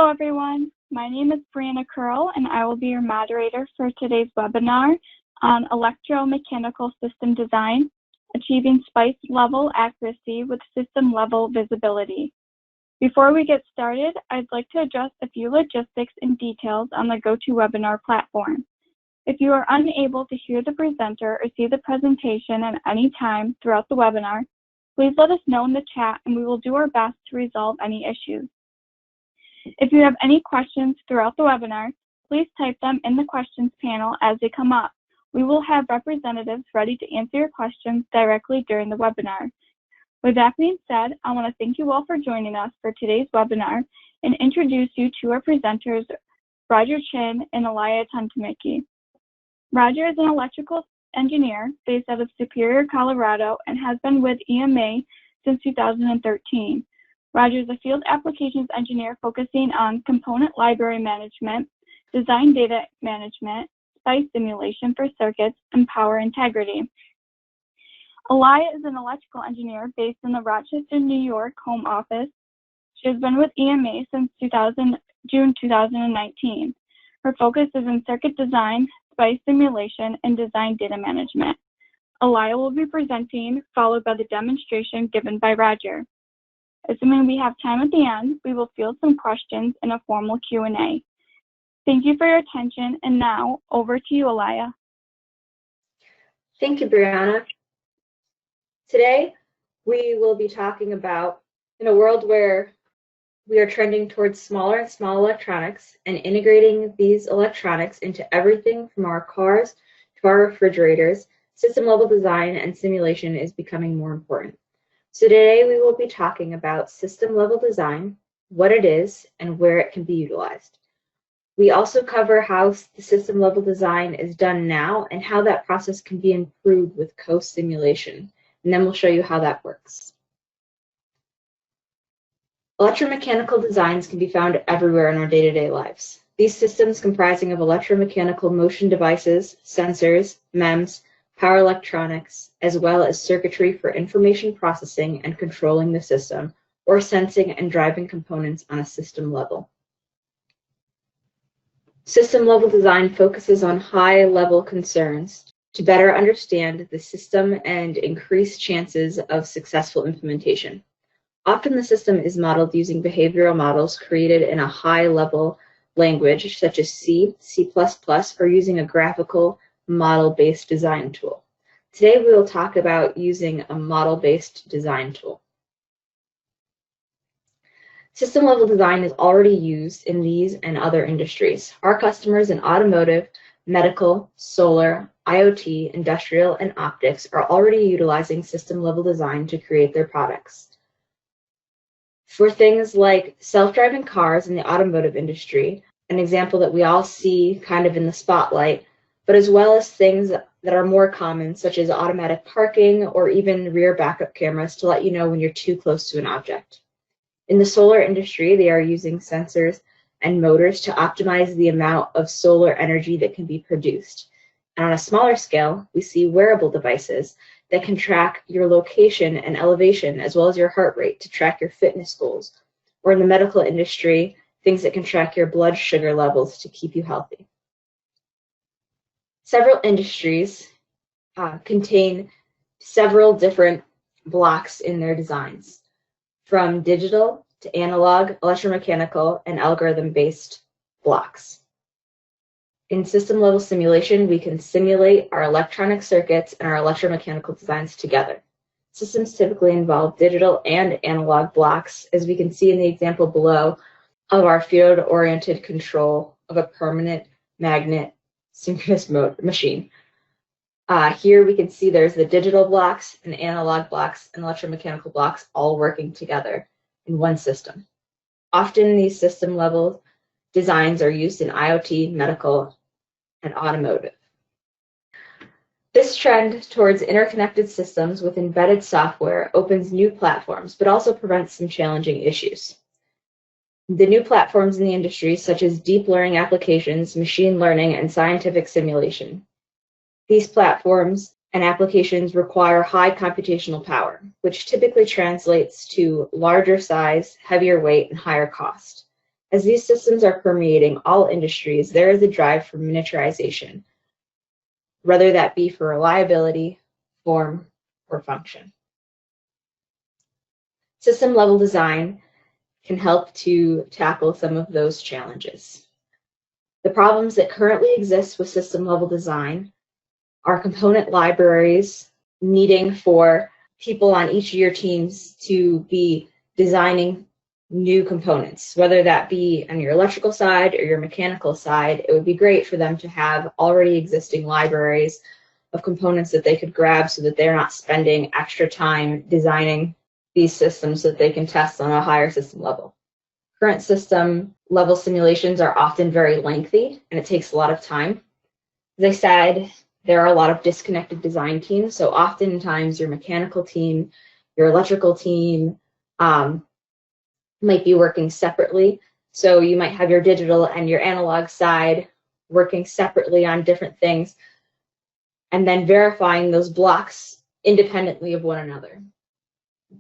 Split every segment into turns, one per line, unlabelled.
Hello everyone, my name is Brianna Curl and I will be your moderator for today's webinar on electromechanical system design, achieving SPICE level accuracy with system level visibility. Before we get started, I'd like to address a few logistics and details on the GoToWebinar platform. If you are unable to hear the presenter or see the presentation at any time throughout the webinar, please let us know in the chat and we will do our best to resolve any issues. If you have any questions throughout the webinar, please type them in the questions panel as they come up. We will have representatives ready to answer your questions directly during the webinar. With that being said, I want to thank you all for joining us for today's webinar and introduce you to our presenters, Roger Chin and Elia Tuntamiki. Roger is an electrical engineer based out of Superior, Colorado, and has been with EMA since 2013. Roger is a field applications engineer focusing on component library management, design data management, SPICE simulation for circuits, and power integrity. Elia is an electrical engineer based in the Rochester, New York home office. She has been with EMA since June 2019. Her focus is in circuit design, SPICE simulation, and design data management. Elia will be presenting, followed by the demonstration given by Roger. Assuming we have time at the end, we will field some questions in a formal Q&A. Thank you for your attention, and now over to you, Elia.
Thank you, Brianna. Today, we will be talking about, in a world where we are trending towards smaller and smaller electronics and integrating these electronics into everything from our cars to our refrigerators, system-level design and simulation is becoming more important. So today we will be talking about system-level design, what it is, and where it can be utilized. We also cover how the system-level design is done now and how that process can be improved with co-simulation. And then we'll show you how that works. Electromechanical designs can be found everywhere in our day-to-day lives. These systems comprising of electromechanical motion devices, sensors, MEMS, power electronics, as well as circuitry for information processing and controlling the system, or sensing and driving components on a system level. System-level design focuses on high-level concerns to better understand the system and increase chances of successful implementation. Often the system is modeled using behavioral models created in a high-level language such as C, C++, or using a graphical model-based design tool. Today we will talk about using a model-based design tool. System-level design is already used in these and other industries. Our customers in automotive, medical, solar, IoT, industrial, and optics are already utilizing system-level design to create their products. For things like self-driving cars in the automotive industry, an example that we all see kind of in the spotlight, but as well as things that are more common, such as automatic parking or even rear backup cameras to let you know when you're too close to an object. In the solar industry, they are using sensors and motors to optimize the amount of solar energy that can be produced. And on a smaller scale, we see wearable devices that can track your location and elevation, as well as your heart rate to track your fitness goals. Or in the medical industry, things that can track your blood sugar levels to keep you healthy. Several industries contain several different blocks in their designs, from digital to analog, electromechanical, and algorithm-based blocks. In system-level simulation, we can simulate our electronic circuits and our electromechanical designs together. Systems typically involve digital and analog blocks, as we can see in the example below of our field-oriented control of a permanent magnet synchronous mode machine. Here we can see there's the digital blocks and analog blocks and electromechanical blocks all working together in one system. Often these system-level designs are used in IoT, medical, and automotive. This trend towards interconnected systems with embedded software opens new platforms, but also prevents some challenging issues. The new platforms in the industry, such as deep learning applications, machine learning, and scientific simulation. These platforms and applications require high computational power, which typically translates to larger size, heavier weight, and higher cost. As these systems are permeating all industries, there is a drive for miniaturization, whether that be for reliability, form, or function. System-level design can help to tackle some of those challenges. The problems that currently exist with system-level design are component libraries needing for people on each of your teams to be designing new components, whether that be on your electrical side or your mechanical side. It would be great for them to have already existing libraries of components that they could grab so that they're not spending extra time designing these systems so that they can test on a higher system level. Current system level simulations are often very lengthy and it takes a lot of time. As I said, there are a lot of disconnected design teams, so oftentimes your mechanical team, your electrical team might be working separately. So you might have your digital and your analog side working separately on different things and then verifying those blocks independently of one another.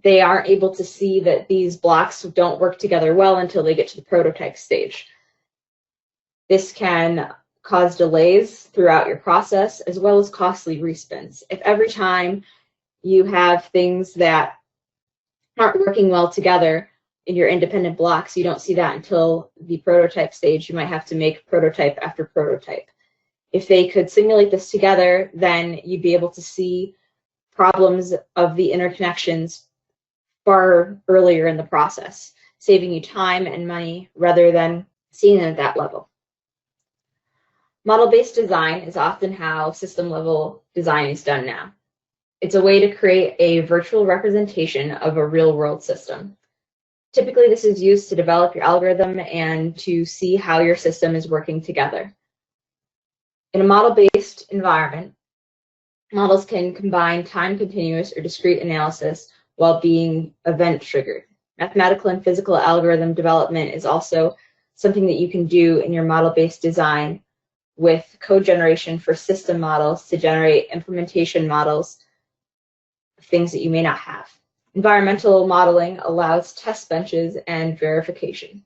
They aren't able to see that these blocks don't work together well until they get to the prototype stage. This can cause delays throughout your process as well as costly respins. If every time you have things that aren't working well together in your independent blocks, you don't see that until the prototype stage, you might have to make prototype after prototype. If they could simulate this together, then you'd be able to see problems of the interconnections far earlier in the process, saving you time and money rather than seeing it at that level. Model-based design is often how system-level design is done now. It's a way to create a virtual representation of a real-world system. Typically, this is used to develop your algorithm and to see how your system is working together. In a model-based environment, models can combine time-continuous or discrete analysis while being event-triggered. Mathematical and physical algorithm development is also something that you can do in your model-based design with code generation for system models to generate implementation models of things that you may not have. Environmental modeling allows test benches and verification.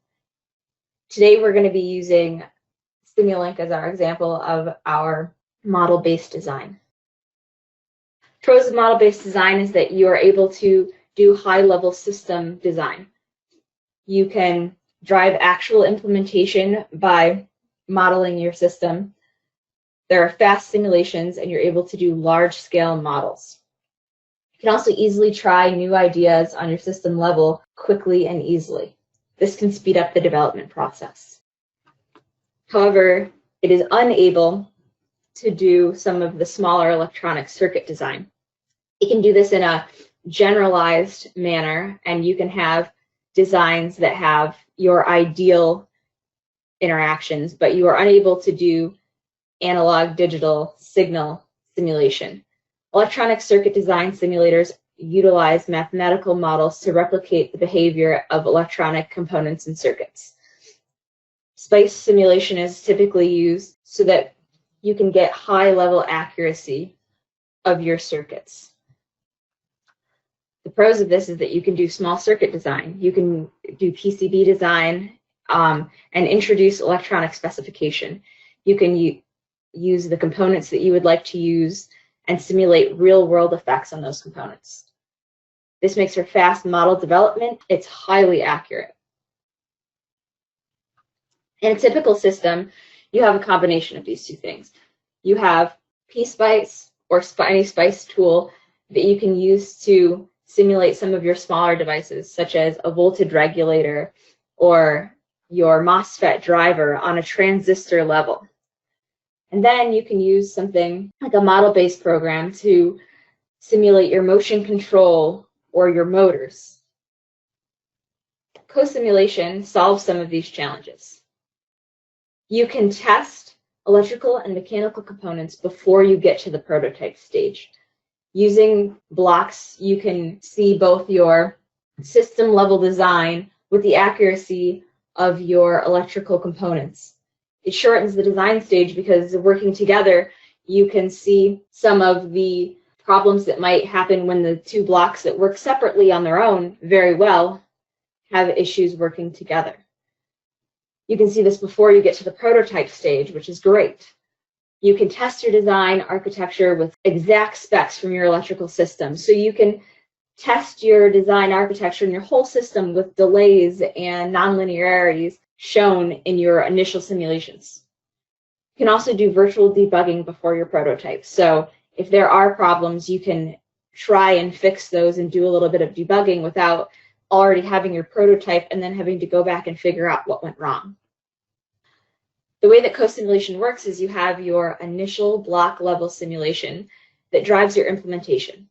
Today, we're going to be using Simulink as our example of our model-based design. Pros of model-based design is that you are able to do high-level system design. You can drive actual implementation by modeling your system. There are fast simulations, and you're able to do large-scale models. You can also easily try new ideas on your system level quickly and easily. This can speed up the development process. However, it is unable to do some of the smaller electronic circuit design. It can do this in a generalized manner, and you can have designs that have your ideal interactions, but you are unable to do analog digital signal simulation. Electronic circuit design simulators utilize mathematical models to replicate the behavior of electronic components and circuits. SPICE simulation is typically used so that you can get high-level accuracy of your circuits. The pros of this is that you can do small circuit design, you can do PCB design, and introduce electronic specification. You can use the components that you would like to use and simulate real-world effects on those components. This makes for fast model development. It's highly accurate. In a typical system, you have a combination of these two things. You have PSpice or any SPICE tool that you can use to simulate some of your smaller devices, such as a voltage regulator or your MOSFET driver on a transistor level. And then you can use something like a model-based program to simulate your motion control or your motors. Co-simulation solves some of these challenges. You can test electrical and mechanical components before you get to the prototype stage. Using blocks, you can see both your system-level design with the accuracy of your electrical components. It shortens the design stage because working together, you can see some of the problems that might happen when the two blocks that work separately on their own very well have issues working together. You can see this before you get to the prototype stage, which is great. You can test your design architecture with exact specs from your electrical system. So you can test your design architecture and your whole system with delays and nonlinearities shown in your initial simulations. You can also do virtual debugging before your prototype. So if there are problems, you can try and fix those and do a little bit of debugging without already having your prototype and then having to go back and figure out what went wrong. The way that co-simulation works is you have your initial block level simulation that drives your implementation.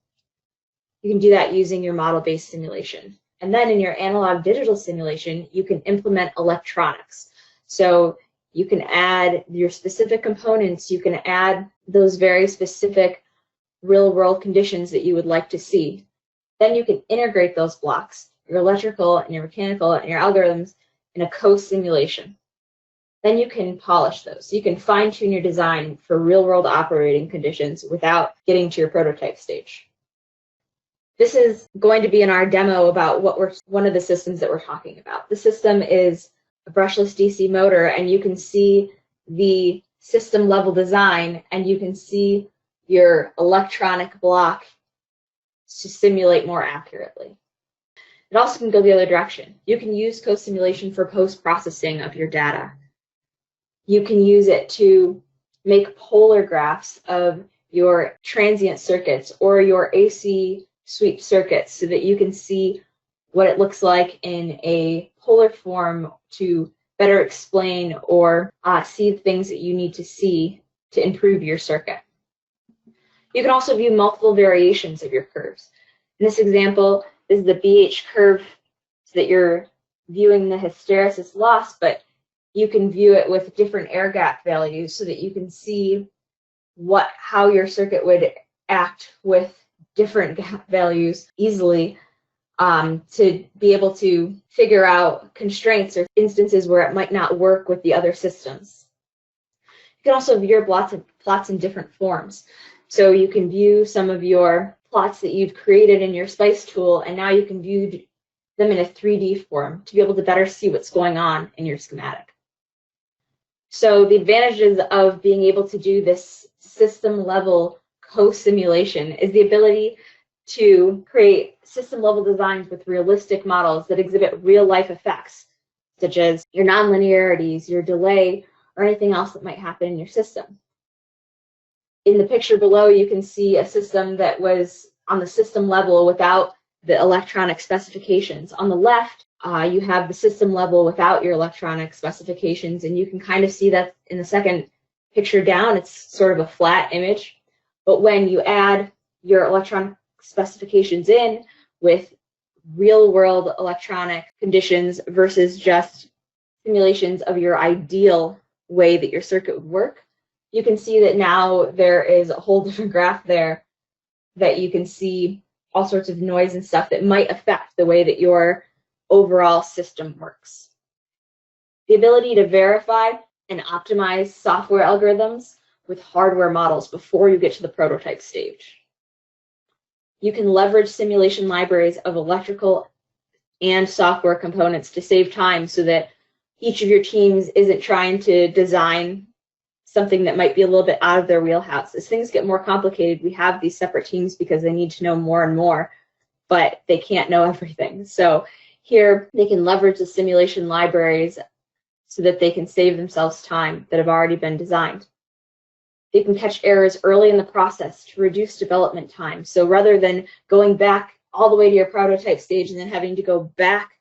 You can do that using your model-based simulation. And then in your analog digital simulation, you can implement electronics. So you can add your specific components, you can add those very specific real-world conditions that you would like to see. Then you can integrate those blocks, your electrical and your mechanical and your algorithms, in a co-simulation. Then you can polish those. You can fine-tune your design for real-world operating conditions without getting to your prototype stage. This is going to be in our demo about one of the systems that we're talking about. The system is a brushless DC motor, and you can see the system level design, and you can see your electronic block to simulate more accurately. It also can go the other direction. You can use co-simulation for post-processing of your data. You can use it to make polar graphs of your transient circuits or your AC sweep circuits so that you can see what it looks like in a polar form to better explain or see things that you need to see to improve your circuit. You can also view multiple variations of your curves. In this example, this is the BH curve so that you're viewing the hysteresis loss, but you can view it with different air gap values so that you can see how your circuit would act with different gap values easily to be able to figure out constraints or instances where it might not work with the other systems. You can also view your plots in different forms. So you can view some of your plots that you've created in your SPICE tool, and now you can view them in a 3D form to be able to better see what's going on in your schematic. So the advantages of being able to do this system level co-simulation is the ability to create system level designs with realistic models that exhibit real life effects, such as your nonlinearities, your delay, or anything else that might happen in your system. In the picture below, you can see a system that was on the system level without the electronic specifications. On the left, you have the system level without your electronic specifications, and you can kind of see that in the second picture down. It's sort of a flat image. But when you add your electronic specifications in with real-world electronic conditions versus just simulations of your ideal way that your circuit would work, you can see that now there is a whole different graph there that you can see all sorts of noise and stuff that might affect the way that your overall system works. The ability to verify and optimize software algorithms with hardware models before you get to the prototype stage. You can leverage simulation libraries of electrical and software components to save time so that each of your teams isn't trying to design something that might be a little bit out of their wheelhouse. As things get more complicated, we have these separate teams because they need to know more and more, but they can't know everything. So here they can leverage the simulation libraries so that they can save themselves time that have already been designed. They can catch errors early in the process to reduce development time. So rather than going back all the way to your prototype stage and then having to go back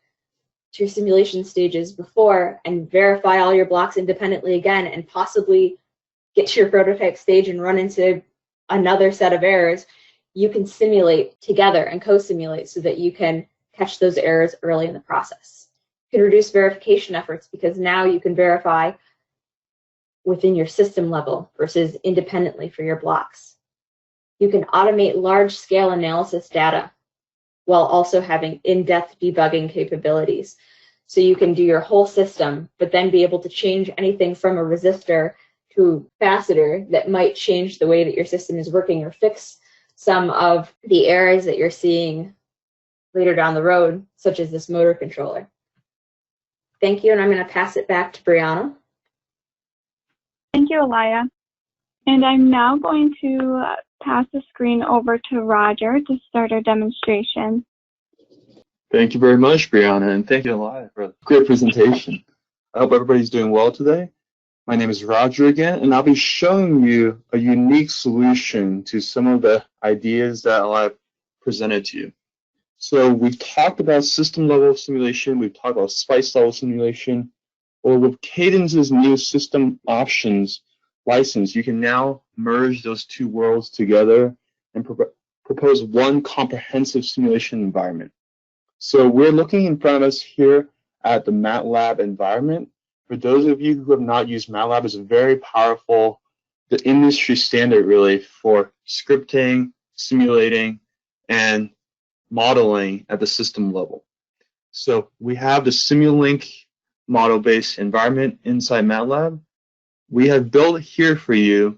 to your simulation stages before and verify all your blocks independently again and possibly get to your prototype stage and run into another set of errors, you can simulate together and co-simulate so that you can catch those errors early in the process. You can reduce verification efforts because now you can verify within your system level versus independently for your blocks. You can automate large-scale analysis data while also having in-depth debugging capabilities. So you can do your whole system, but then be able to change anything from a resistor to a capacitor that might change the way that your system is working or fix some of the errors that you're seeing later down the road, such as this motor controller. Thank you, and I'm going to pass it back to Brianna.
Thank you, Elia. And I'm now going to pass the screen over to Roger to start our demonstration.
Thank you very much, Brianna, and thank you, Elia, for a great presentation. I hope everybody's doing well today. My name is Roger again, and I'll be showing you a unique solution to some of the ideas that Elia presented to you. So we've talked about system level simulation, we've talked about SPICE level simulation, or with Cadence's new system options license, you can now merge those two worlds together and propose one comprehensive simulation environment. So we're looking in front of us here at the MATLAB environment. For those of you who have not used MATLAB, it's a very powerful, the industry standard really for scripting, simulating, and modeling at the system level. So we have the Simulink model-based environment inside MATLAB. We have built here for you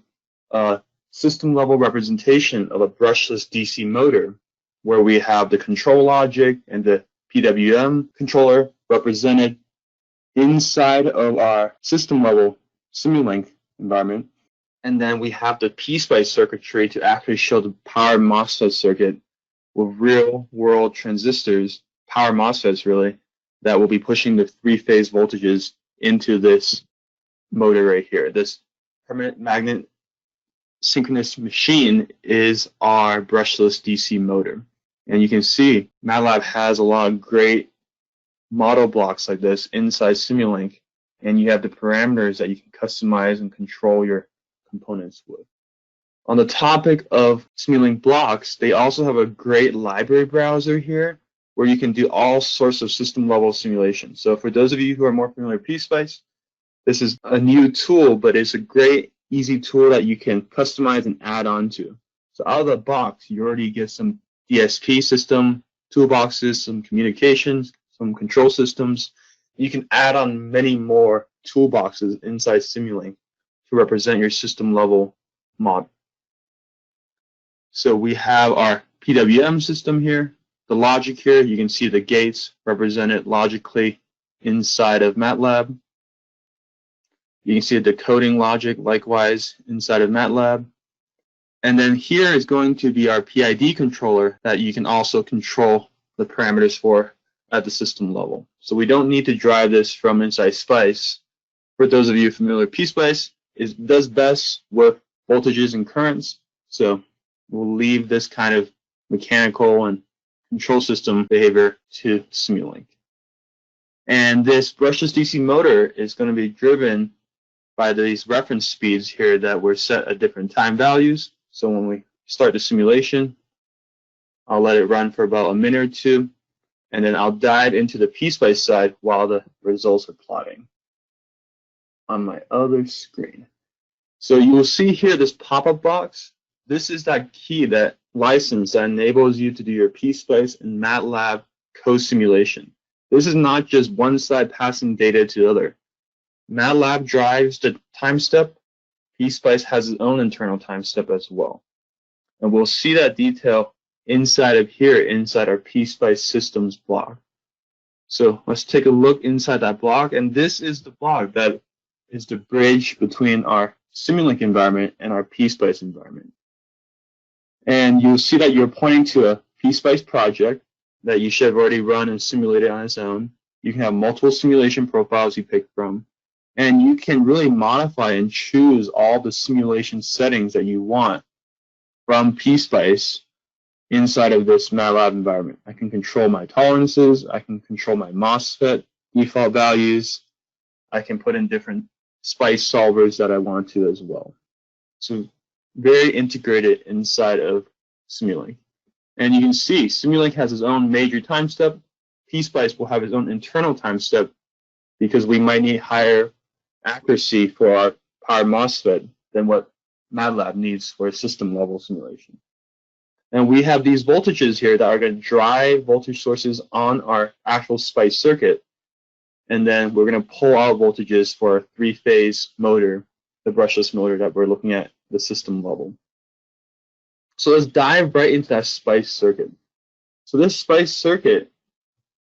a system-level representation of a brushless DC motor, where we have the control logic and the PWM controller represented inside of our system-level Simulink environment. And then we have the PSpice circuitry to actually show the power MOSFET circuit with real-world transistors, power MOSFETs really, that will be pushing the three-phase voltages into this motor right here. This permanent magnet synchronous machine is our brushless DC motor. And you can see MATLAB has a lot of great model blocks like this inside Simulink, and you have the parameters that you can customize and control your components with. On the topic of Simulink blocks, they also have a great library browser here where you can do all sorts of system level simulation. So for those of you who are more familiar with PSpice, this is a new tool, but it's a great, easy tool that you can customize and add on to. So out of the box, you already get some DSP system toolboxes, some communications, some control systems. You can add on many more toolboxes inside Simulink to represent your system level model. So we have our PWM system here. The logic here, you can see the gates represented logically inside of MATLAB. You can see the decoding logic likewise inside of MATLAB. And then here is going to be our PID controller that you can also control the parameters for at the system level. So we don't need to drive this from inside SPICE. For those of you familiar with PSpice, it does best with voltages and currents. So we'll leave this kind of mechanical and control system behavior to Simulink. And this brushless DC motor is going to be driven by these reference speeds here that were set at different time values. So when we start the simulation, I'll let it run for about a minute or two, and then I'll dive into the PSpice side while the results are plotting on my other screen. So you will see here this pop-up box. This is that key, that license that enables you to do your PSpice and MATLAB co-simulation. This is not just one side passing data to the other. MATLAB drives the time step. PSpice has its own internal time step as well. And we'll see that detail inside of here, inside our PSpice systems block. So let's take a look inside that block. And this is the block that is the bridge between our Simulink environment and our PSpice environment. And you'll see that you're pointing to a PSpice project that you should have already run and simulated on its own. You can have multiple simulation profiles you pick from. And you can really modify and choose all the simulation settings that you want from PSpice inside of this MATLAB environment. I can control my tolerances. I can control my MOSFET default values. I can put in different SPICE solvers that I want to as well. So very integrated inside of Simulink. And you can see Simulink has its own major time step. PSpice will have its own internal time step because we might need higher accuracy for our power MOSFET than what MATLAB needs for a system level simulation. And we have these voltages here that are going to drive voltage sources on our actual SPICE circuit. And then we're going to pull out voltages for a three-phase motor, the brushless motor that we're looking at the system level. So let's dive right into that SPICE circuit. So this SPICE circuit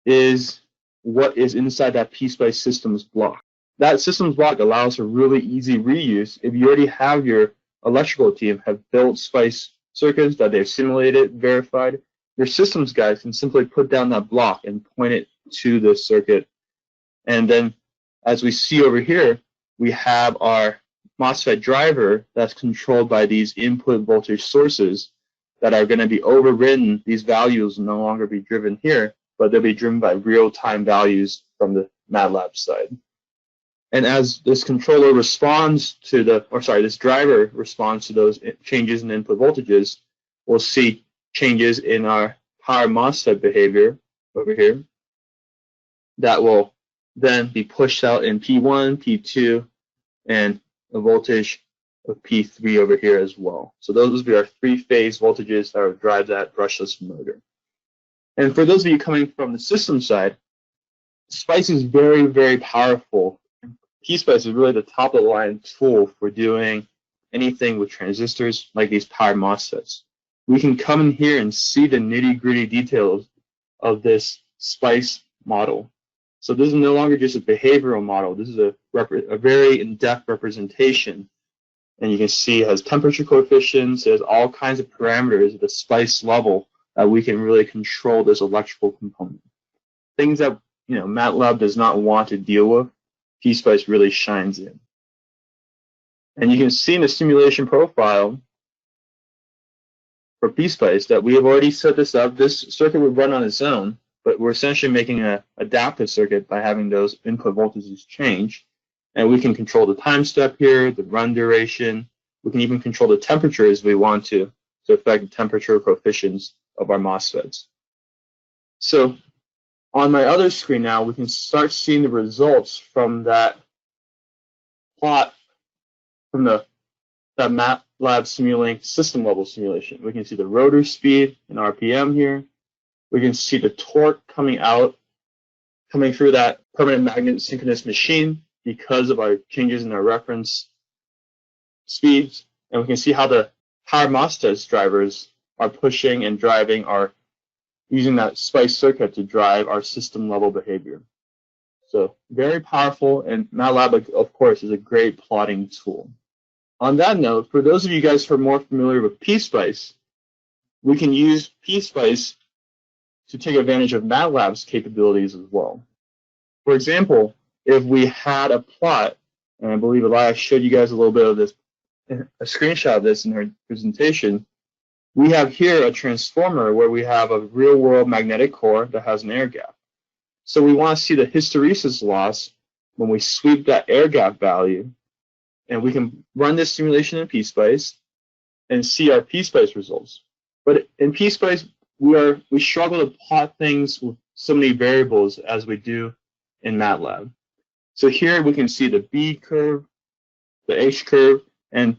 is what is inside that PSpice systems block. That systems block allows for really easy reuse. If you already have your electrical team have built SPICE circuits that they've simulated, verified, your systems guys can simply put down that block and point it to the circuit. And then, as we see over here, we have our MOSFET driver that's controlled by these input voltage sources that are going to be overridden. These values will no longer be driven here, but they'll be driven by real-time values from the MATLAB side. And as this controller responds to this driver responds to those changes in input voltages, we'll see changes in our power MOSFET behavior over here that will then be pushed out in P1, P2, and a voltage of P3 over here as well. So those will be our three-phase voltages that will drive that brushless motor. And for those of you coming from the system side, SPICE is very, very powerful. PSpice is really the top-of-the-line tool for doing anything with transistors like these power MOSFETs. We can come in here and see the nitty-gritty details of this SPICE model. So this is no longer just a behavioral model. This is a very in-depth representation. And you can see it has temperature coefficients, it has all kinds of parameters at the SPICE level that we can really control this electrical component. Things that MATLAB does not want to deal with, PSpice really shines in. And you can see in the simulation profile for PSpice that we have already set this up. This circuit would run on its own, but we're essentially making an adaptive circuit by having those input voltages change. And we can control the time step here, the run duration. We can even control the temperature as we want to affect the temperature coefficients of our MOSFETs. So on my other screen now, we can start seeing the results from that plot from that MATLAB Simulink system level simulation. We can see the rotor speed in RPM here. We can see the torque coming through that permanent magnet synchronous machine because of our changes in our reference speeds. And we can see how the power MOSFET drivers are pushing and driving using that SPICE circuit to drive our system level behavior. So very powerful, and MATLAB, of course, is a great plotting tool. On that note, for those of you guys who are more familiar with PSpice, we can use PSpice to take advantage of MATLAB's capabilities as well. For example, if we had a plot, and I believe Elias showed you guys a little bit of this, a screenshot of this in her presentation, we have here a transformer where we have a real-world magnetic core that has an air gap. So we want to see the hysteresis loss when we sweep that air gap value, and we can run this simulation in PSpice and see our PSpice results. But in PSpice, we struggle to plot things with so many variables as we do in MATLAB. So here we can see the B curve, the H curve, and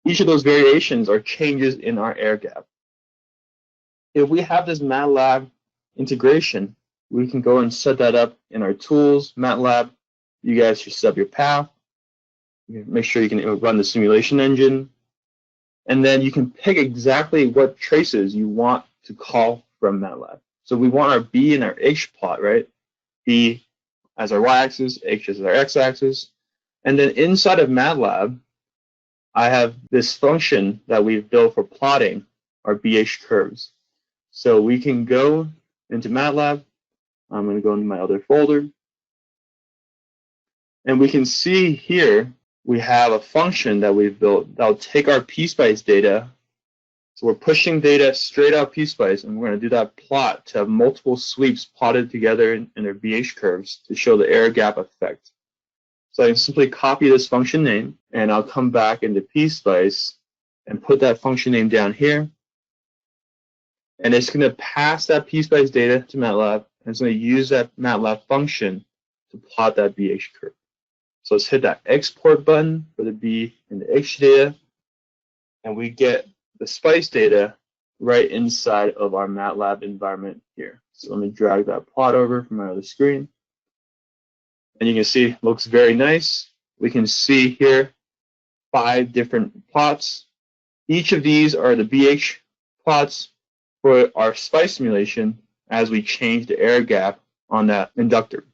each of those variations are changes in our air gap. If we have this MATLAB integration, we can go and set that up in our tools, MATLAB. You guys should set up your path. Make sure you can run the simulation engine. And then you can pick exactly what traces you want to call from MATLAB. So we want our B and our H plot, right? B as our y-axis, H as our x-axis. And then inside of MATLAB, I have this function that we've built for plotting our BH curves. So we can go into MATLAB. I'm going to go into my other folder. And we can see here we have a function that we've built that will take our PSpice data. So we're pushing data straight out PSpice, and we're going to do that plot to have multiple sweeps plotted together in their BH curves to show the air gap effect. So I can simply copy this function name, and I'll come back into PSpice and put that function name down here. And it's going to pass that PSpice data to MATLAB, and it's going to use that MATLAB function to plot that BH curve. So let's hit that export button for the B and the H data, and we get the SPICE data right inside of our MATLAB environment here. So let me drag that plot over from my other screen. And you can see it looks very nice. We can see here 5 different plots. Each of these are the BH plots for our SPICE simulation as we change the air gap on that inductor.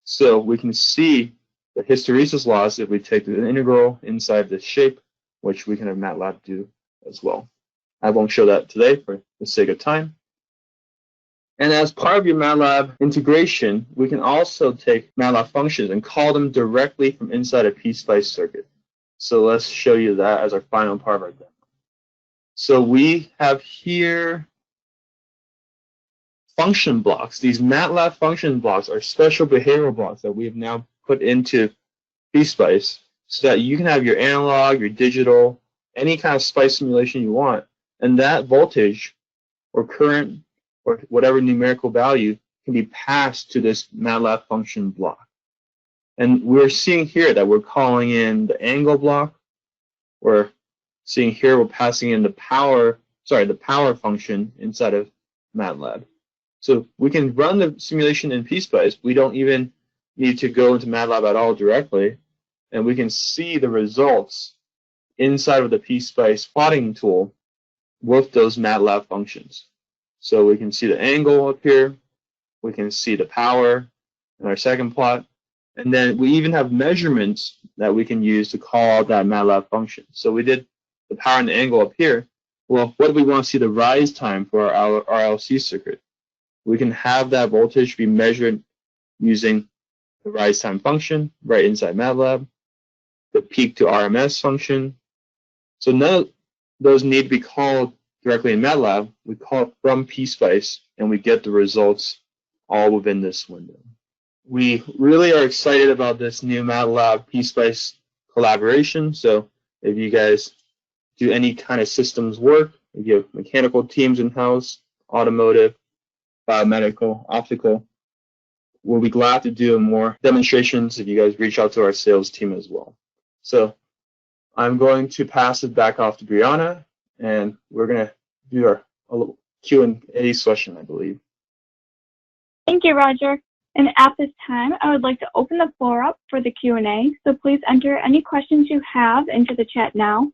So we can see the hysteresis laws if we take the integral inside the shape, which we can have MATLAB do as well. I won't show that today for the sake of time. And as part of your MATLAB integration, we can also take MATLAB functions and call them directly from inside a PSpice circuit. So let's show you that as our final part of our demo. So we have here function blocks. These MATLAB function blocks are special behavioral blocks that we have now put into PSpice so that you can have your analog, your digital, any kind of SPICE simulation you want, and that voltage or current or whatever numerical value can be passed to this MATLAB function block. And we're seeing here that we're calling in the angle block. We're seeing here we're passing in the power function inside of MATLAB. So we can run the simulation in PSpice. We don't even need to go into MATLAB at all directly, and we can see the results inside of the PSpice plotting tool with those MATLAB functions. So we can see the angle up here, we can see the power in our second plot, and then we even have measurements that we can use to call out that MATLAB function. So we did the power and the angle up here. Well, what do we want to see the rise time for our RLC circuit? We can have that voltage be measured using the rise time function right inside MATLAB, the peak to RMS function. So none of those need to be called directly in MATLAB. We call it from PSpice, and we get the results all within this window. We really are excited about this new MATLAB PSpice collaboration. So if you guys do any kind of systems work, if you have mechanical teams in-house, automotive, biomedical, optical, we'll be glad to do more demonstrations if you guys reach out to our sales team as well. So I'm going to pass it back off to Brianna, and we're going to do our Q&A session, I believe.
Thank you, Roger. And at this time, I would like to open the floor up for the Q&A. So please enter any questions you have into the chat now.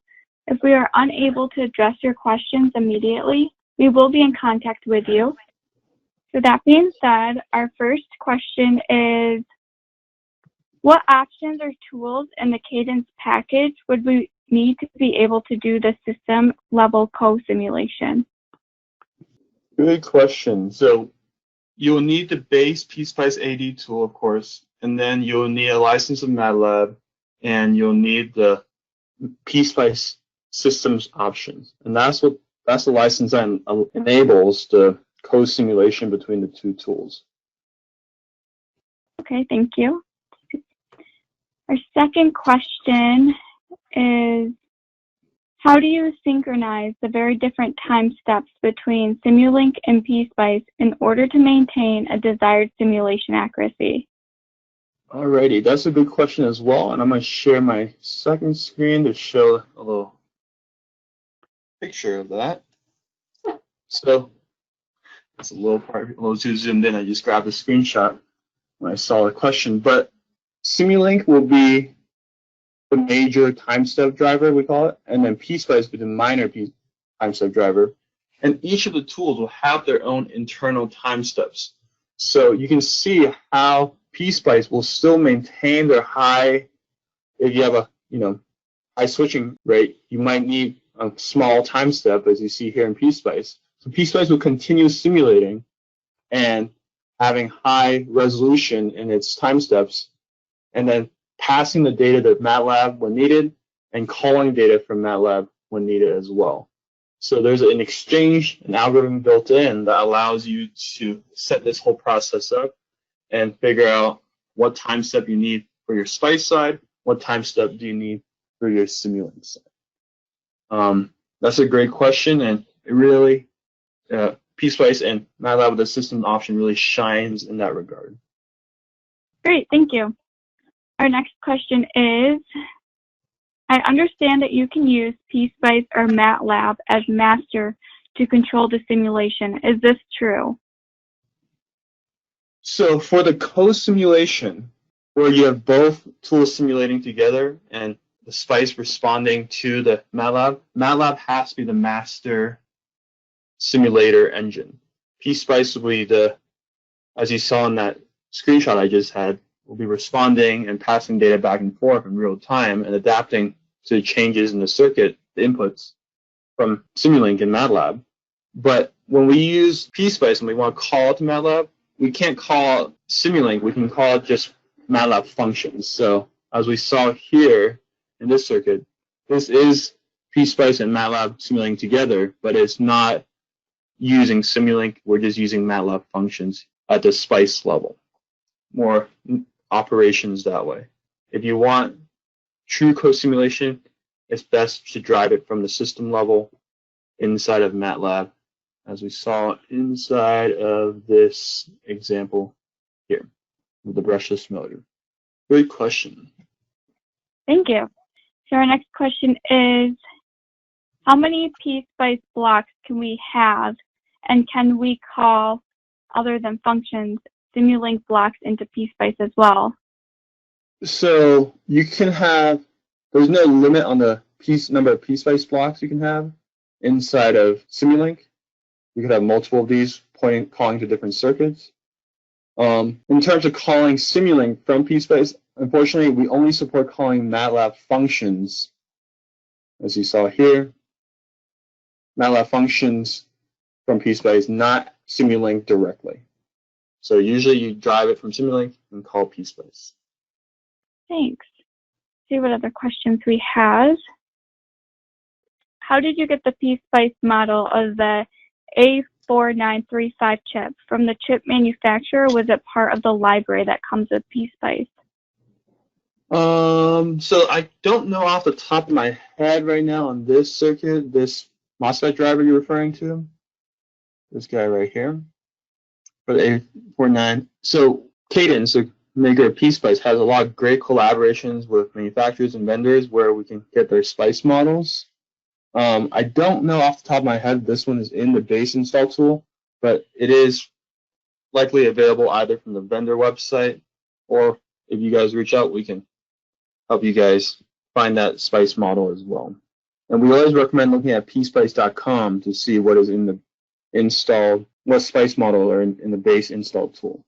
If we are unable to address your questions immediately, we will be in contact with you. So that being said, our first question is, what options or tools in the Cadence package would we need to be able to do the system level co-simulation?
Good question. So you'll need the base PSpice AD tool, of course, and then you'll need a license of MATLAB, and you'll need the PSpice systems options. And that's the license that enables the co-simulation between the two tools.
Okay, thank you. Our second question is, how do you synchronize the very different time steps between Simulink and PSpice in order to maintain a desired simulation accuracy?
Alrighty, that's a good question as well, and I'm going to share my second screen to show a little picture of that. So it's a little too zoomed in. I just grabbed a screenshot when I saw the question, but Simulink will be the major time step driver, we call it, and then PSpice will be the minor time step driver. And each of the tools will have their own internal time steps. So you can see how PSpice will still maintain their high. If you have a high switching rate, you might need a small time step, as you see here in PSpice. So PSpice will continue simulating and having high resolution in its time steps, and then passing the data to MATLAB when needed and calling data from MATLAB when needed as well. So there's an exchange, an algorithm built in that allows you to set this whole process up and figure out what time step you need for your SPICE side, what time step do you need for your Simulink side. That's a great question, and it really, PSpice and MATLAB with the system option really shines in that regard.
Great, thank you. Our next question is, I understand that you can use PSpice or MATLAB as master to control the simulation. Is this true?
So for the co-simulation, where you have both tools simulating together and the SPICE responding to the MATLAB, MATLAB has to be the master simulator engine. PSpice will be the as you saw in that screenshot I just had, will be responding and passing data back and forth in real time and adapting to the changes in the circuit, the inputs from Simulink and MATLAB. But when we use PSpice and we want to call it to MATLAB, we can't call it Simulink, we can call it just MATLAB functions. So as we saw here in this circuit, this is PSpice and MATLAB Simulink together, but it's not using Simulink, we're just using MATLAB functions at the SPICE level. More operations that way. If you want true co-simulation, it's best to drive it from the system level inside of MATLAB, as we saw inside of this example here with the brushless motor. Great question.
Thank you. So our next question is, how many PSpice blocks can we have, and can we call, other than functions, Simulink blocks into PSpice as well?
So you can have, there's no limit on the number of PSpice blocks you can have inside of Simulink. You could have multiple of these calling to different circuits. In terms of calling Simulink from PSpice, unfortunately, we only support calling MATLAB functions, as you saw here. MATLAB functions from PSpice, not Simulink directly. So usually you drive it from Simulink and call PSpice.
Thanks. See what other questions we have. How did you get the PSpice model of the A4935 chip from the chip manufacturer? Was it part of the library that comes with PSpice?
So I don't know off the top of my head right now on this circuit, this MOSFET driver you're referring to, this guy right here, for the A49. So Cadence, the maker of PSpice, has a lot of great collaborations with manufacturers and vendors where we can get their SPICE models. I don't know off the top of my head this one is in the base install tool, but it is likely available either from the vendor website, or if you guys reach out, we can help you guys find that SPICE model as well. And we always recommend looking at pspice.com to see what is in the installed, what SPICE model are in the base install tool.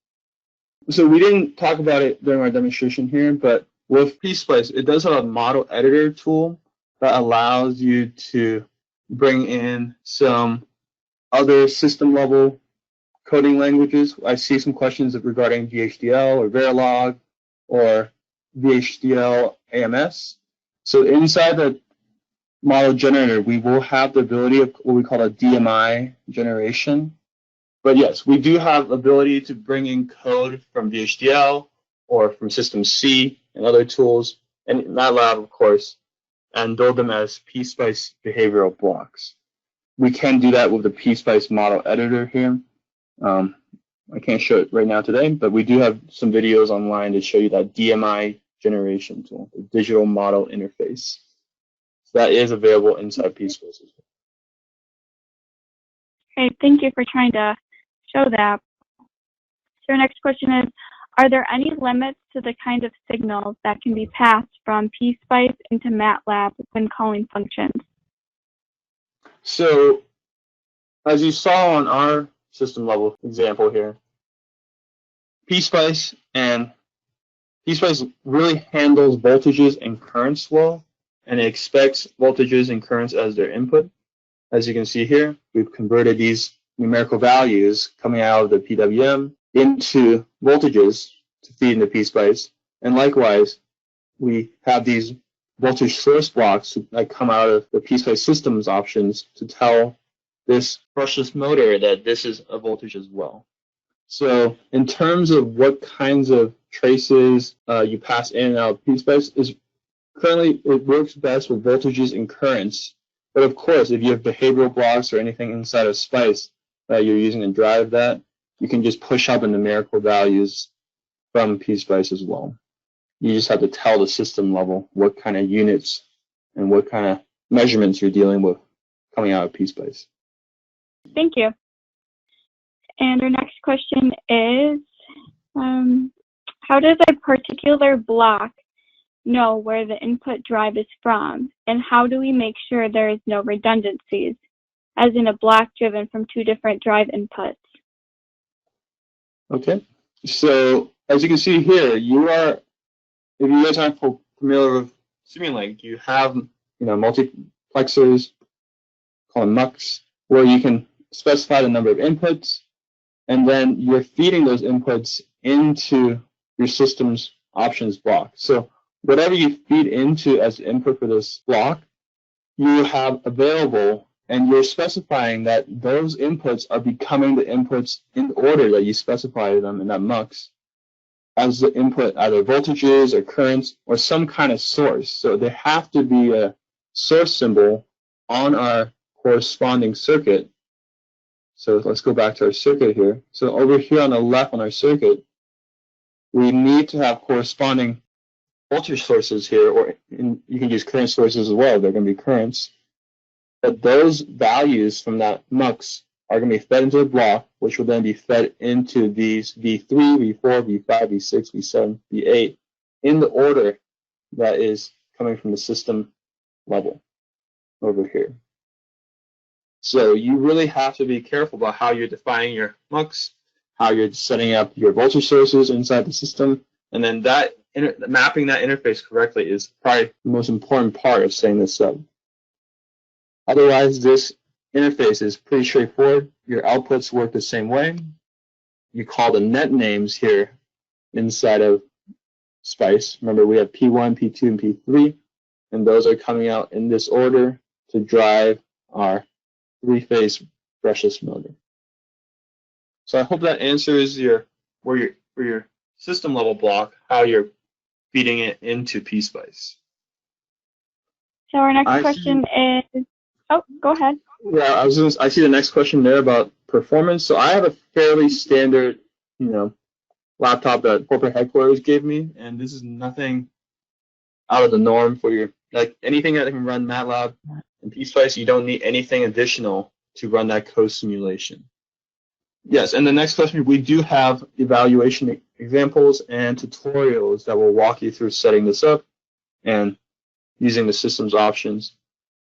So we didn't talk about it during our demonstration here, but with PSpice, it does have a model editor tool that allows you to bring in some other system level coding languages. I see some questions regarding VHDL or Verilog or VHDL AMS. So inside the model generator, we will have the ability of what we call a DMI generation. But yes, we do have ability to bring in code from VHDL or from System C and other tools, and MATLAB, of course, and build them as PSpice behavioral blocks. We can do that with the PSpice model editor here. I can't show it right now today, but we do have some videos online to show you that DMI generation tool, the digital model interface. So that is available inside PSpice as well.
Great, thank you for trying to show that. So our next question is, are there any limits to the kind of signals that can be passed from PSpice into MATLAB when calling functions?
So as you saw on our system level example here, PSpice really handles voltages and currents well, and it expects voltages and currents as their input. As you can see here, we've converted these numerical values coming out of the PWM into voltages to feed into PSpice. And likewise, we have these voltage source blocks that come out of the PSpice systems options to tell this brushless motor that this is a voltage as well. So in terms of what kinds of traces you pass in and out of PSpice, currently it works best with voltages and currents. But of course, if you have behavioral blocks or anything inside of SPICE that you're using to drive that, you can just push up the numerical values from PSpice as well. You just have to tell the system level what kind of units and what kind of measurements you're dealing with coming out of PSpice.
Thank you. And our next question is, how does a particular block know where the input drive is from, and how do we make sure there is no redundancies, as in a block driven from two different drive inputs?
Okay. So as you can see here, if you guys aren't familiar with Simulink, you have multiplexers called MUX, where you can specify the number of inputs, and then you're feeding those inputs into your system's options block. So whatever you feed into as input for this block, you have available, and you're specifying that those inputs are becoming the inputs in the order that you specify them in that MUX as the input, either voltages or currents or some kind of source. So there have to be a source symbol on our corresponding circuit. So let's go back to our circuit here. So over here on the left on our circuit, we need to have corresponding voltage sources here, or you can use current sources as well. They're going to be currents. But those values from that MUX are going to be fed into the block, which will then be fed into these V3, V4, V5, V6, V7, V8 in the order that is coming from the system level over here. So you really have to be careful about how you're defining your MUX, how you're setting up your voltage sources inside the system, and then mapping that interface correctly is probably the most important part of setting this up. Otherwise, this interface is pretty straightforward. Your outputs work the same way. You call the net names here inside of SPICE. Remember, we have P1, P2, and P3, and those are coming out in this order to drive our three-phase brushless motor. So I hope that answers your system level block, how you're feeding it into PSpice.
So our next question is, oh, go ahead.
Yeah, I see the next question there about performance. So I have a fairly standard, laptop that corporate headquarters gave me, and this is nothing out of the norm for anything that can run MATLAB and PSpice. You don't need anything additional to run that code simulation. Yes, and the next question, we do have evaluation examples and tutorials that will walk you through setting this up and using the system's options.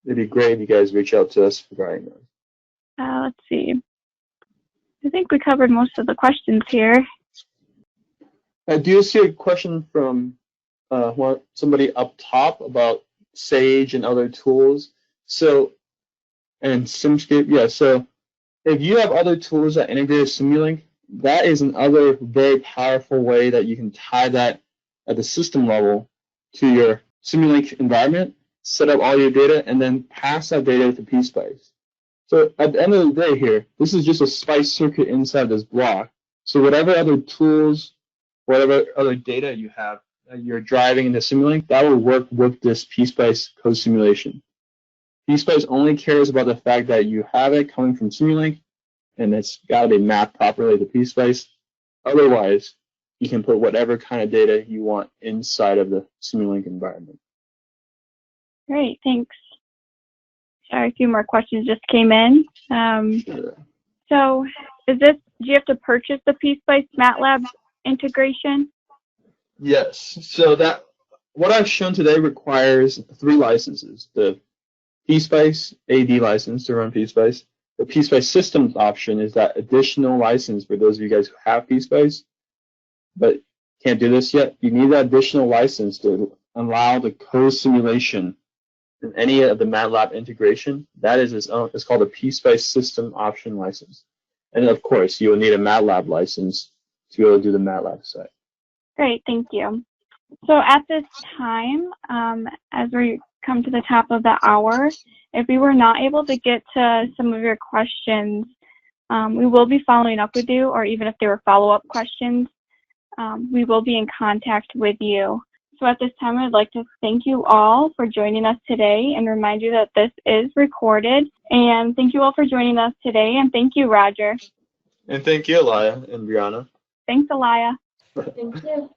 It'd be great if you guys reach out to us regarding those.
Let's see. I think we covered most of the questions here.
I do see a question from somebody up top about Sage and other tools. And SimScape, yeah, so if you have other tools that integrate Simulink, that is another very powerful way that you can tie that at the system level to your Simulink environment, set up all your data, and then pass that data to PSpice. So at the end of the day here, this is just a SPICE circuit inside this block. So whatever other tools, whatever other data you have that you're driving into Simulink, that will work with this PSpice code simulation. PSpice only cares about the fact that you have it coming from Simulink, and it's got to be mapped properly to PSpice. Otherwise, you can put whatever kind of data you want inside of the Simulink environment.
Great, thanks. Sorry, a few more questions just came in.
Sure.
So, do you have to purchase the PSpice MATLAB integration?
Yes. So what I've shown today requires 3 licenses: the PSpice AD license to run PSpice. The PSpice Systems option is that additional license for those of you guys who have PSpice, but can't do this yet. You need that additional license to allow the code simulation and any of the MATLAB integration. That is it's called a PSpice System option license. And of course, you will need a MATLAB license to be able to do the MATLAB side.
Great, thank you. So at this time, as we come to the top of the hour, if we were not able to get to some of your questions, we will be following up with you, or even if there were follow-up questions, we will be in contact with you. So at this time, I'd like to thank you all for joining us today and remind you that this is recorded. And thank you all for joining us today, and thank you, Roger.
And thank you, Elia and Brianna.
Thanks, Elia.
Thank you.